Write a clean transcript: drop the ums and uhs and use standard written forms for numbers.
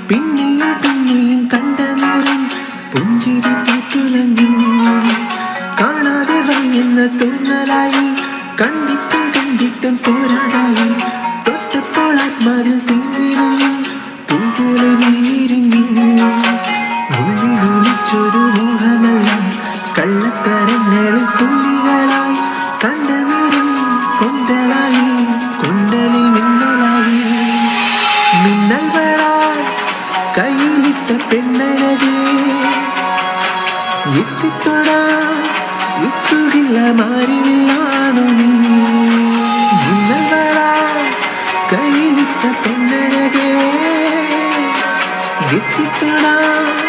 പിന്നെയും പിന്നെയും കണ്ട നേരം പുഞ്ചിരി പൂത്തുലഞ്ഞു. കാണാതെ വയ്യെന്ന തോന്നലായി, കണ്ടിട്ടും കണ്ടിട്ടും പോരാതായി. തൊട്ടപ്പോൾ ആത്മാവിൽ തീർന്നിരുന്നു, പൂപോലെ നീ വിരിഞ്ഞു. ഉള്ളിലൊളിച്ചൊരു മോഹമല്ല, കള്ളത്തരങ്ങളിൽ തുള്ളികളായി. കണ്ട നേരം കൊന്തലായി, കൊണ്ടലിൽ മിന്നലായി. മിന്നൽ വേളായി കയ്യിലിട്ട പെണ്ണഴകേ, എത്തിത്തൊടാൻ എത്തുകില്ല മാറിവില്ലാണു നീ. മിന്നൽ വേളായി കയ്യിലിട്ട പെണ്ണഴകേ, എത്തിത്തൊടാൻ